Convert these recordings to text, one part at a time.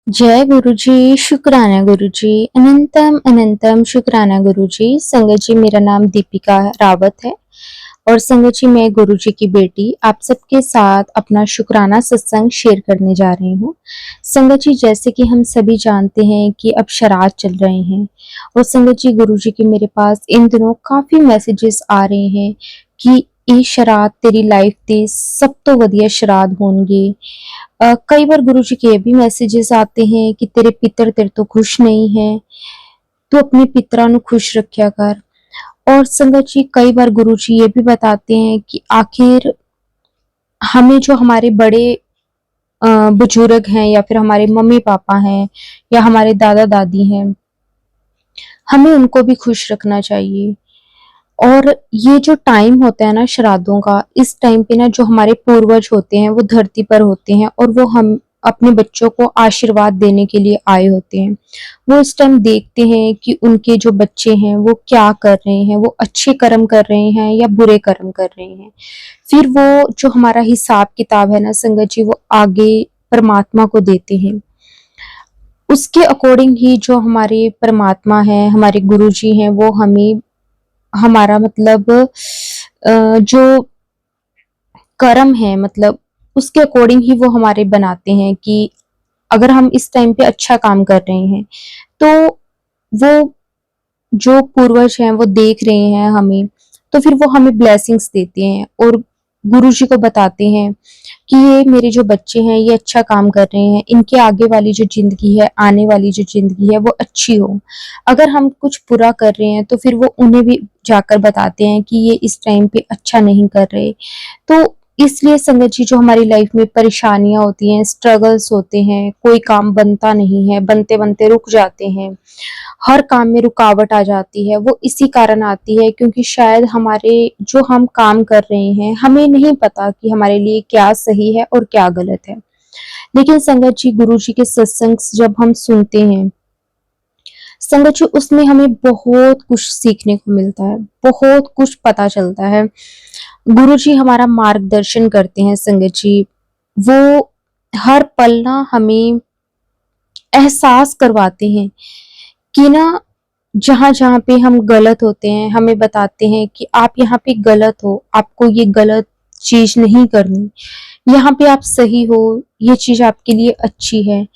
जय गुरुजी, शुक्राना गुरुजी, अनंतम अनंतम शुक्राना गुरुजी। संगत जी, मेरा नाम दीपिका रावत है और संगत जी, मैं गुरुजी की बेटी आप सबके साथ अपना शुक्राना सत्संग शेयर करने जा रही हूँ। संगत जी, जैसे कि हम सभी जानते हैं कि अब श्राद्ध चल रहे हैं और संगत जी, गुरुजी के मेरे पास इन दिनों काफी मैसेजेस आ रहे हैं कि ये श्राद्ध तेरी लाइफ ਦੇ ਸਭ ਤੋਂ ਵਧੀਆ श्राद्ध होंगे। कई बार गुरुजी के ये भी मैसेजेस आते हैं कि तेरे पितर तेरे तो खुश नहीं है, तू अपने पितरा नु खुश रखा कर। और संगत जी, कई बार गुरुजी ये भी बताते हैं कि आखिर हमें जो हमारे बड़े बुजुर्ग हैं या फिर हमारे मम्मी पापा हैं या हमारे दादा दादी हैं, हमें उनको भी खुश रखना चाहिए। और ये जो टाइम होता है ना श्राद्धों का, इस टाइम पे ना जो हमारे पूर्वज होते हैं वो धरती पर होते हैं और वो हम अपने बच्चों को आशीर्वाद देने के लिए आए होते हैं। वो इस टाइम देखते हैं कि उनके जो बच्चे हैं वो क्या कर रहे हैं, वो अच्छे कर्म कर रहे हैं या बुरे कर्म कर रहे हैं। फिर वो जो हमारा हिसाब किताब है ना संगत जी, वो आगे परमात्मा को देते हैं। उसके अकॉर्डिंग ही जो हमारे परमात्मा है, हमारे गुरु जी हैं, वो हमें हमारा मतलब जो कर्म है, मतलब उसके अकॉर्डिंग ही वो हमारे बनाते हैं कि अगर हम इस टाइम पे अच्छा काम कर रहे हैं तो वो जो पूर्वज हैं वो देख रहे हैं हमें, तो फिर वो हमें ब्लेसिंग्स देते हैं और गुरु जी को बताते हैं कि ये मेरे जो बच्चे हैं ये अच्छा काम कर रहे हैं, इनके आगे वाली जो जिंदगी है, आने वाली जो जिंदगी है वो अच्छी हो। अगर हम कुछ बुरा कर रहे हैं तो फिर वो उन्हें भी जाकर बताते हैं कि ये इस टाइम पे अच्छा नहीं कर रहे। तो इसलिए संगत जी, जो हमारी लाइफ में परेशानियां होती हैं, स्ट्रगल्स होते हैं, कोई काम बनता नहीं है, बनते बनते रुक जाते हैं, हर काम में रुकावट आ जाती है, वो इसी कारण आती है क्योंकि शायद हमारे जो हम काम कर रहे हैं हमें नहीं पता कि हमारे लिए क्या सही है और क्या गलत है। लेकिन संगत जी, गुरु जी के सत्संग जब हम सुनते हैं संगत जी, उसमें हमें बहुत कुछ सीखने को मिलता है, बहुत कुछ पता चलता है। गुरु जी हमारा मार्गदर्शन करते हैं संगत जी, वो हर पल ना हमें एहसास करवाते हैं कि ना जहाँ जहाँ पे हम गलत होते हैं हमें बताते हैं कि आप यहाँ पे गलत हो, आपको ये गलत चीज नहीं करनी, यहाँ पे आप सही हो, ये चीज आपके लिए अच्छी है।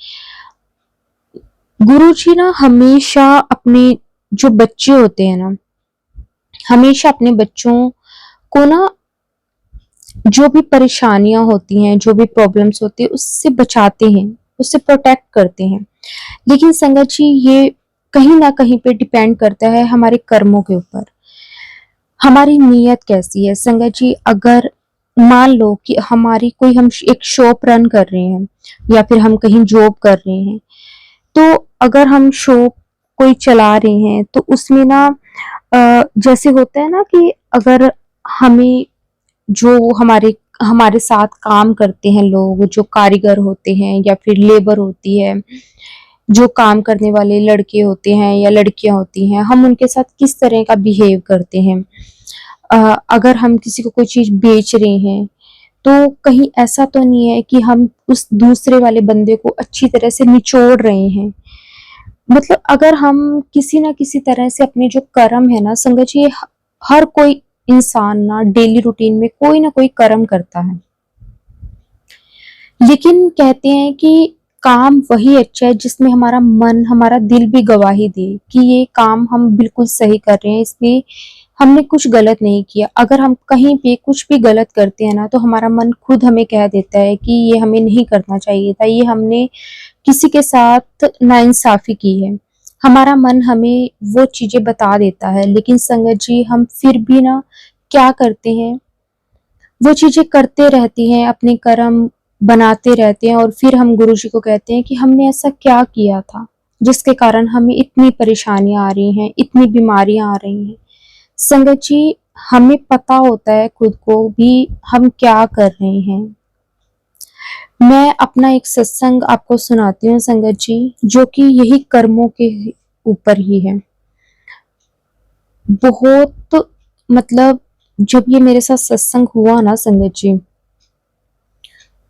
गुरु जी ना हमेशा अपने जो बच्चे होते हैं ना, हमेशा अपने बच्चों को ना जो भी परेशानियां होती हैं, जो भी प्रॉब्लम्स होती है, उससे बचाते हैं, उससे प्रोटेक्ट करते हैं। लेकिन संगत जी, ये कहीं ना कहीं पे डिपेंड करता है हमारे कर्मों के ऊपर, हमारी नीयत कैसी है। संगत जी, अगर मान लो कि हमारी कोई हम एक शॉप रन कर रहे हैं या फिर हम कहीं जॉब कर रहे हैं, तो अगर हम शॉप कोई चला रहे हैं तो उसमें ना जैसे होता है ना कि अगर हमें जो हमारे हमारे साथ काम करते हैं लोग, जो कारीगर होते हैं या फिर लेबर होती है, जो काम करने वाले लड़के होते हैं या लड़कियां होती हैं, हम उनके साथ किस तरह का बिहेव करते हैं। अगर हम किसी को कोई चीज बेच रहे हैं तो कहीं ऐसा तो नहीं है कि हम उस दूसरे वाले बंदे को अच्छी तरह से निचोड़ रहे हैं। मतलब अगर हम किसी ना किसी तरह से अपने जो कर्म है ना संगत जी, हर कोई इंसान ना डेली रूटीन में कोई ना कोई कर्म करता है, लेकिन कहते हैं कि काम वही अच्छा है जिसमें हमारा मन, हमारा दिल भी गवाही दे कि ये काम हम बिल्कुल सही कर रहे हैं, इसमें हमने कुछ गलत नहीं किया। अगर हम कहीं पे कुछ भी गलत करते हैं ना तो हमारा मन खुद हमें कह देता है कि ये हमें नहीं करना चाहिए था, ये हमने किसी के साथ नाइंसाफी की है। हमारा मन हमें वो चीजें बता देता है, लेकिन संगत जी हम फिर भी ना क्या करते हैं, वो चीजें करते रहती हैं, अपने कर्म बनाते रहते हैं और फिर हम गुरु जी को कहते हैं कि हमने ऐसा क्या किया था जिसके कारण हमें इतनी परेशानियां आ रही हैं, इतनी बीमारियां आ रही हैं। संगत जी, हमें पता होता है खुद को भी हम क्या कर रहे हैं। मैं अपना एक सत्संग आपको सुनाती हूँ संगत जी, जो कि यही कर्मों के ऊपर ही है। बहुत मतलब जब ये मेरे साथ सत्संग हुआ ना संगत जी,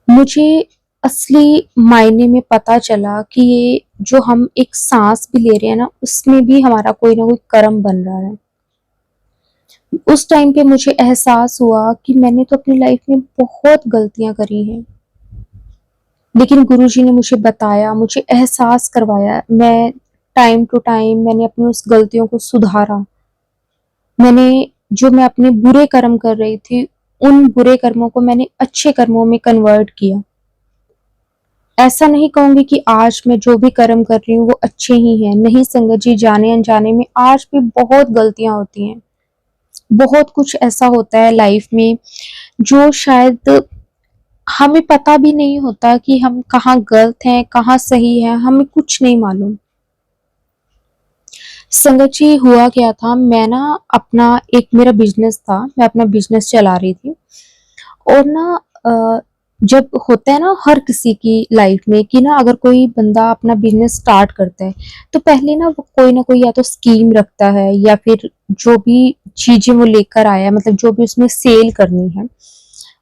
मुझे असली मायने में पता चला कि ये जो हम एक सांस भी ले रहे हैं ना, उसमें भी हमारा कोई ना कोई कर्म बन रहा है। उस टाइम पे मुझे एहसास हुआ कि मैंने तो अपनी लाइफ में बहुत गलतियां करी हैं, लेकिन गुरुजी ने मुझे बताया, मुझे एहसास करवाया। मैं टाइम टू टाइम मैंने अपनी उस गलतियों को सुधारा। मैं अपने बुरे कर्म कर रही थी, उन बुरे कर्मों को मैंने अच्छे कर्मों में कन्वर्ट किया। ऐसा नहीं कहूंगी कि आज मैं जो भी कर्म कर रही हूँ वो अच्छे ही हैं। नहीं संगत जी, जाने अनजाने में आज भी बहुत गलतियां होती हैं। बहुत कुछ ऐसा होता है लाइफ में जो शायद हमें पता भी नहीं होता कि हम कहाँ गलत हैं, कहाँ सही है, हमें कुछ नहीं मालूम। संगत जी, हुआ क्या था, मैं ना अपना एक मेरा बिजनेस था, मैं अपना बिजनेस चला रही थी। और ना जब होता है ना हर किसी की लाइफ में कि ना अगर कोई बंदा अपना बिजनेस स्टार्ट करता है, तो पहले ना वो कोई ना कोई या तो स्कीम रखता है, या फिर जो भी चीजें वो लेकर आया, मतलब जो भी उसमें सेल करनी है,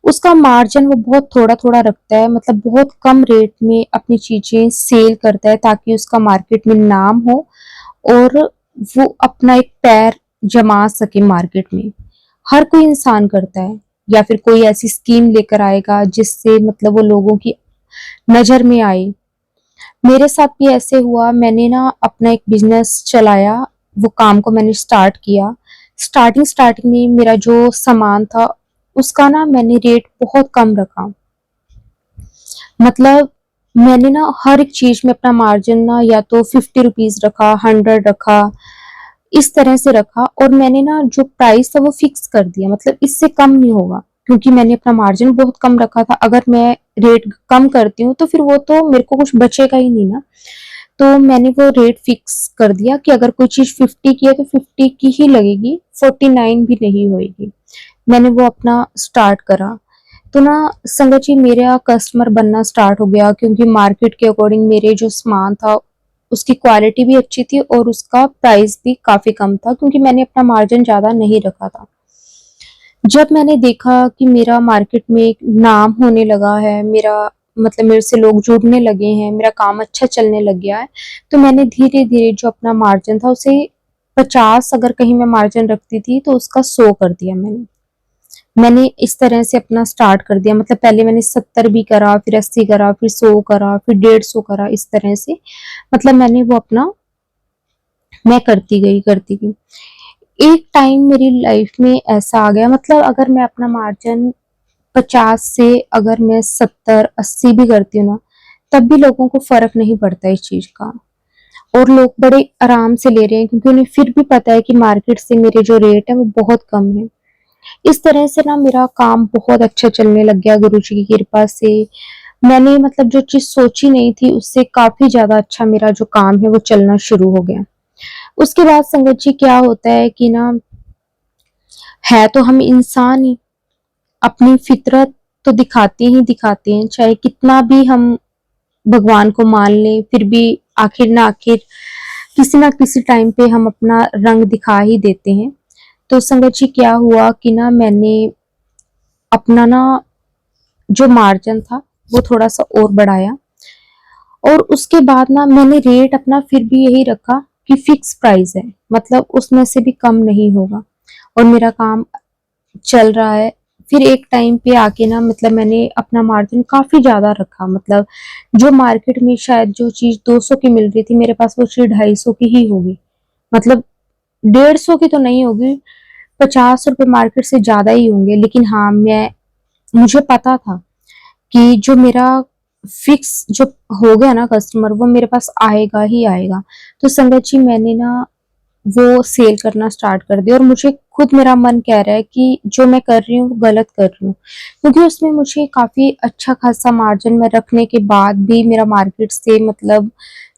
उसका मार्जिन वो बहुत थोड़ा थोड़ा रखता है, मतलब बहुत कम रेट में अपनी चीजें सेल करता है ताकि उसका मार्केट में नाम हो, और वो अपना एक पैर जमा सके मार्केट में। हर कोई इंसान करता है, या फिर कोई ऐसी स्कीम लेकर आएगा जिससे मतलब वो लोगों की नजर में आए। मेरे साथ भी ऐसे हुआ। मैंने ना अपना एक बिजनेस चलाया, वो काम को मैंने स्टार्ट किया। स्टार्टिंग स्टार्टिंग में मेरा जो सामान था उसका ना मैंने रेट बहुत कम रखा। मतलब मैंने ना हर एक चीज में अपना मार्जिन ना या तो 50 रुपीज रखा, 100 रखा, इस तरह से रखा। और मैंने ना जो प्राइस था वो फिक्स कर दिया, मतलब इससे कम नहीं होगा, क्योंकि मैंने अपना मार्जिन बहुत कम रखा था। अगर मैं रेट कम करती हूँ तो फिर वो तो मेरे को कुछ बचेगा ही नहीं ना। तो मैंने वो रेट फिक्स कर दिया कि अगर कोई चीज 50 की है तो 50 की ही लगेगी, 49 भी नहीं होगी। मैंने वो अपना स्टार्ट करा। तो ना संगत जी, मेरा कस्टमर बनना स्टार्ट हो गया, क्योंकि मार्केट के अकॉर्डिंग मेरे जो सामान था उसकी क्वालिटी भी अच्छी थी और उसका प्राइस भी काफी कम था, क्योंकि मैंने अपना मार्जिन ज्यादा नहीं रखा था। जब मैंने देखा कि मेरा मार्केट में एक नाम होने लगा है, मेरा मतलब मेरे से लोग जुड़ने लगे हैं, मेरा काम अच्छा चलने लग गया है, तो मैंने धीरे धीरे जो अपना मार्जिन था उसे 50, अगर कहीं मैं मार्जिन रखती थी तो उसका 100 कर दिया। मैंने इस तरह से अपना स्टार्ट कर दिया। मतलब पहले मैंने 70 भी करा, फिर 80 करा, फिर 100 करा, फिर 150 करा, इस तरह से मतलब मैंने वो अपना मैं करती गई। एक टाइम मेरी लाइफ में ऐसा आ गया, मतलब अगर मैं अपना मार्जिन 50 से अगर मैं 70-80 भी करती हूँ ना, तब भी लोगों को फर्क नहीं पड़ता इस चीज का। और लोग बड़े आराम से ले रहे हैं, क्योंकि उन्हें फिर भी पता है कि मार्केट से मेरे जो रेट है वो बहुत कम है। इस तरह से ना मेरा काम बहुत अच्छा चलने लग गया गुरुजी की कृपा से। मैंने मतलब जो चीज सोची नहीं थी उससे काफी ज्यादा अच्छा मेरा जो काम है वो चलना शुरू हो गया। उसके बाद संगत जी क्या होता है कि ना, है तो हम इंसान ही, अपनी फितरत तो दिखाते हैं, चाहे कितना भी हम भगवान को मान लें, फिर भी आखिर ना आखिर किसी ना किसी टाइम पे हम अपना रंग दिखा ही देते हैं। तो संगत जी क्या हुआ कि ना मैंने अपना ना जो मार्जिन था वो थोड़ा सा और बढ़ाया। और उसके बाद ना मैंने रेट अपना फिर भी यही रखा कि फिक्स प्राइस है, मतलब उसमें से भी कम नहीं होगा, और मेरा काम चल रहा है। फिर एक टाइम पे आके ना मतलब मैंने अपना मार्जिन काफी ज्यादा रखा। मतलब जो मार्केट में शायद जो चीज 200 की मिल रही थी, मेरे पास वो चीज 250 की ही होगी। मतलब 150 की तो नहीं होगी, 50 रुपए मार्केट से ज्यादा ही होंगे। लेकिन हाँ, मुझे पता था कि जो मेरा फिक्स जो हो गया ना कस्टमर, वो मेरे पास आएगा ही आएगा। तो संगत जी मैंने ना वो सेल करना स्टार्ट कर दिया, और मुझे खुद मेरा मन कह रहा है कि जो मैं कर रही हूँ वो गलत कर रही हूँ, क्योंकि उसमें मुझे काफी अच्छा खासा मार्जिन में रखने के बाद भी मेरा मार्केट से मतलब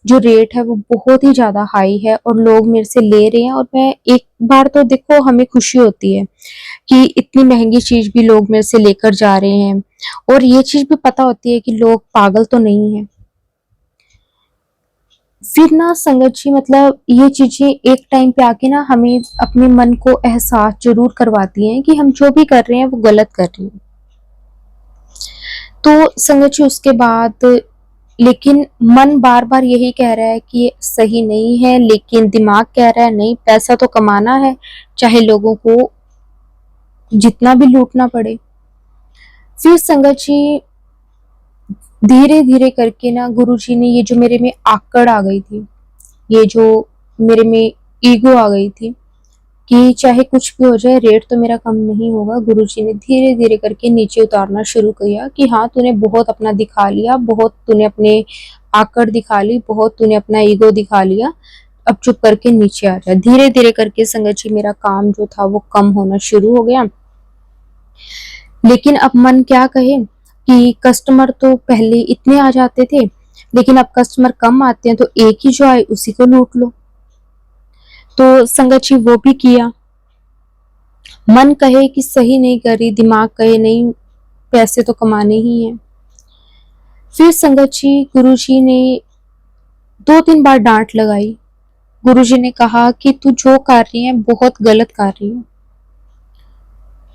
जो रेट है वो बहुत ही ज्यादा हाई है, और लोग मेरे से ले रहे हैं। और मैं एक बार तो देखो हमें खुशी होती है कि इतनी महंगी चीज भी लोग मेरे से लेकर जा रहे हैं, और ये चीज भी पता होती है कि लोग पागल तो नहीं है। फिर ना संगत जी मतलब ये चीजें एक टाइम पे आके ना हमें अपने मन को एहसास जरूर करवाती हैं कि हम जो भी कर रहे हैं वो गलत कर रहे हैं। तो संगत जी उसके बाद लेकिन मन बार बार यही कह रहा है कि ये सही नहीं है, लेकिन दिमाग कह रहा है नहीं, पैसा तो कमाना है, चाहे लोगों को जितना भी लूटना पड़े। फिर संगत जी धीरे धीरे करके ना गुरुजी ने ये जो मेरे में आकड़ आ गई थी, ये जो मेरे में ईगो आ गई थी कि चाहे कुछ भी हो जाए रेट तो मेरा कम नहीं होगा, गुरुजी ने धीरे धीरे करके नीचे उतारना शुरू किया कि हाँ तूने बहुत अपना दिखा लिया, बहुत तूने अपने आकड़ दिखा ली, बहुत तूने अपना ईगो दिखा लिया, अब चुप करके नीचे आ जा। धीरे धीरे करके संगत जी मेरा काम जो था वो कम होना शुरू हो गया। लेकिन अब मन क्या कहे कि कस्टमर तो पहले इतने आ जाते थे, लेकिन अब कस्टमर कम आते हैं तो एक ही जो आए उसी को लूट लो। तो संगत जी वो भी किया। मन कहे कि सही नहीं कर रही, दिमाग कहे नहीं, पैसे तो कमाने ही हैं। फिर संगत जी गुरुजी ने 2-3 बार डांट लगाई। गुरुजी ने कहा कि तू जो कर रही है बहुत गलत कर रही है।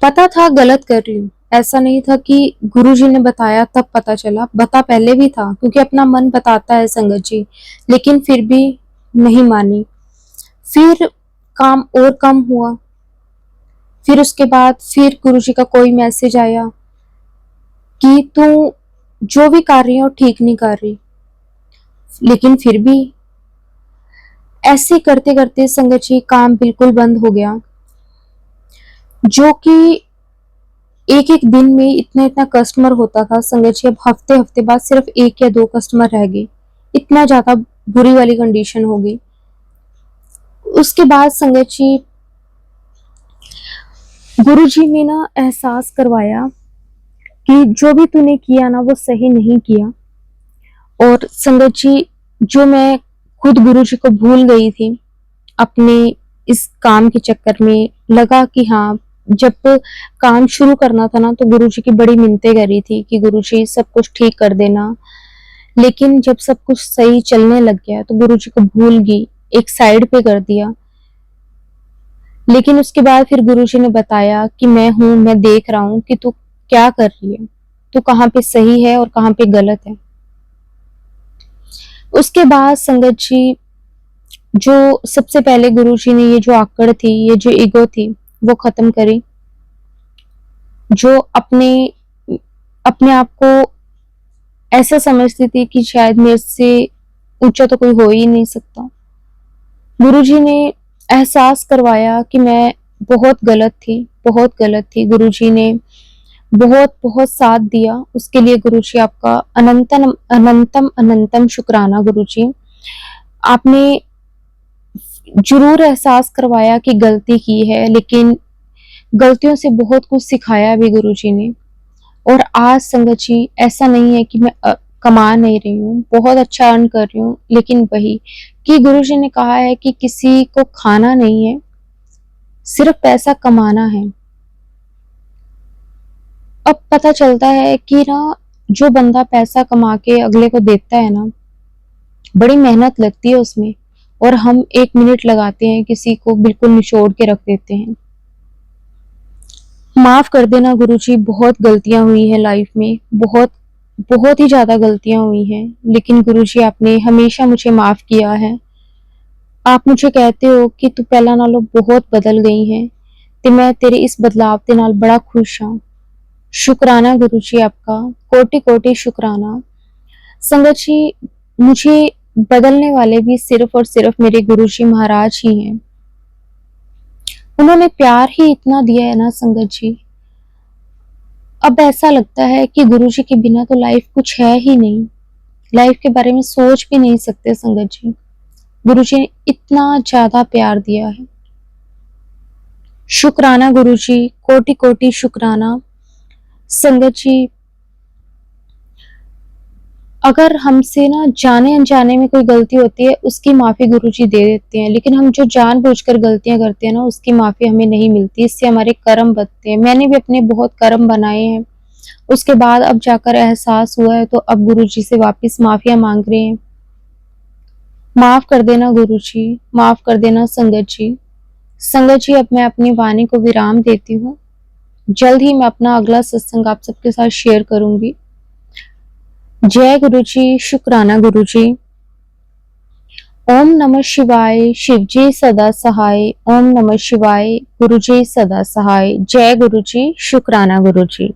पता था गलत कर रही हूँ, ऐसा नहीं था कि गुरुजी ने बताया तब पता चला, पता पहले भी था क्योंकि अपना मन बताता है संगत जी, लेकिन फिर भी नहीं मानी। फिर काम और कम हुआ। फिर उसके बाद फिर गुरुजी का कोई मैसेज आया कि तू जो भी कर रही है वो ठीक नहीं कर रही। लेकिन फिर भी ऐसे करते करते संगत जी काम बिल्कुल बंद हो गया, जो कि एक एक दिन में इतना इतना कस्टमर होता था संगत जी, अब हफ्ते हफ्ते बाद सिर्फ 1 या 2 कस्टमर रह गए। इतना ज्यादा बुरी वाली कंडीशन हो गई। उसके बाद संगत जी गुरुजी ने ना एहसास करवाया कि जो भी तूने किया ना वो सही नहीं किया। और संगत जी जो मैं खुद गुरुजी को भूल गई थी अपने इस काम के चक्कर में, लगा कि हाँ जब काम शुरू करना था ना तो गुरुजी की बड़ी मिन्नतें करी थी कि गुरुजी सब कुछ ठीक कर देना। लेकिन जब सब कुछ सही चलने लग गया तो गुरुजी को भूल गई, एक साइड पे कर दिया। लेकिन उसके बाद फिर गुरुजी ने बताया कि मैं हूं, मैं देख रहा हूं कि तू क्या कर रही है, तू कहाँ पे सही है और कहाँ पे गलत है। उसके बाद संगत जी जो सबसे पहले गुरुजी ने ये जो आकड़ थी, ये जो ईगो थी वो खत्म करी। जो अपने अपने आप को ऐसा समझती थी कि शायद मेरे से ऊंचा तो कोई हो ही नहीं सकता, गुरुजी ने एहसास करवाया कि मैं बहुत गलत थी, बहुत गलत थी। गुरुजी ने बहुत बहुत साथ दिया, उसके लिए गुरुजी आपका अनंतम अनंतम अनंतम शुक्राना। गुरुजी आपने जरूर एहसास करवाया कि गलती की है, लेकिन गलतियों से बहुत कुछ सिखाया भी गुरुजी ने। और आज संगत जी ऐसा नहीं है कि मैं कमा नहीं रही हूँ, बहुत अच्छा अर्न कर रही हूँ, लेकिन वही कि गुरुजी ने कहा है कि किसी को खाना नहीं है, सिर्फ पैसा कमाना है। अब पता चलता है कि ना जो बंदा पैसा कमा के अगले को देता है ना, बड़ी मेहनत लगती है उसमें, और हम 1 मिनट लगाते हैं किसी को बिल्कुल निचोड़ के रख देते हैं। माफ कर देना गुरुजी, बहुत गलतियां हुई हैं लाइफ में, बहुत बहुत ही ज्यादा गलतियां हुई हैं, लेकिन गुरुजी आपने हमेशा मुझे माफ किया है। आप मुझे कहते हो कि तू पहला नालों बहुत बदल गई है, ते मैं तेरे इस बदलाव के नाल बड़ा खुश हाँ। शुक्राना गुरुजी आपका, कोटि कोटि शुक्राना। संगत जी मुझे बदलने वाले भी सिर्फ और सिर्फ मेरे गुरुजी महाराज ही हैं। उन्होंने प्यार ही इतना दिया है ना संगत जी, अब ऐसा लगता है कि गुरुजी के बिना तो लाइफ कुछ है ही नहीं, लाइफ के बारे में सोच भी नहीं सकते संगत जी। गुरुजी ने इतना ज्यादा प्यार दिया है। शुक्राना गुरुजी, कोटि कोटि शुक्राना। संगत जी अगर हमसे ना जाने अनजाने में कोई गलती होती है उसकी माफी गुरुजी दे देते हैं, लेकिन हम जो जानबूझकर गलतियां करते हैं ना उसकी माफी हमें नहीं मिलती, इससे हमारे कर्म बनते हैं। मैंने भी अपने बहुत कर्म बनाए हैं, उसके बाद अब जाकर एहसास हुआ है, तो अब गुरुजी से वापस माफिया मांग रहे हैं। माफ कर देना गुरुजी, माफ कर देना संगत जी। संगत जी अब मैं अपनी वाणी को विराम देती हूँ। जल्द ही मैं अपना अगला सत्संग आप सबके साथ शेयर करूंगी। जय गुरु जी, शुक्राना गुरु जी। ओम नमः शिवाय, शिव जी सदा सहाय। ओम नमः शिवाय, गुरु जी सदा सहाय। जय गुरु जी, शुक्राना गुरु जी।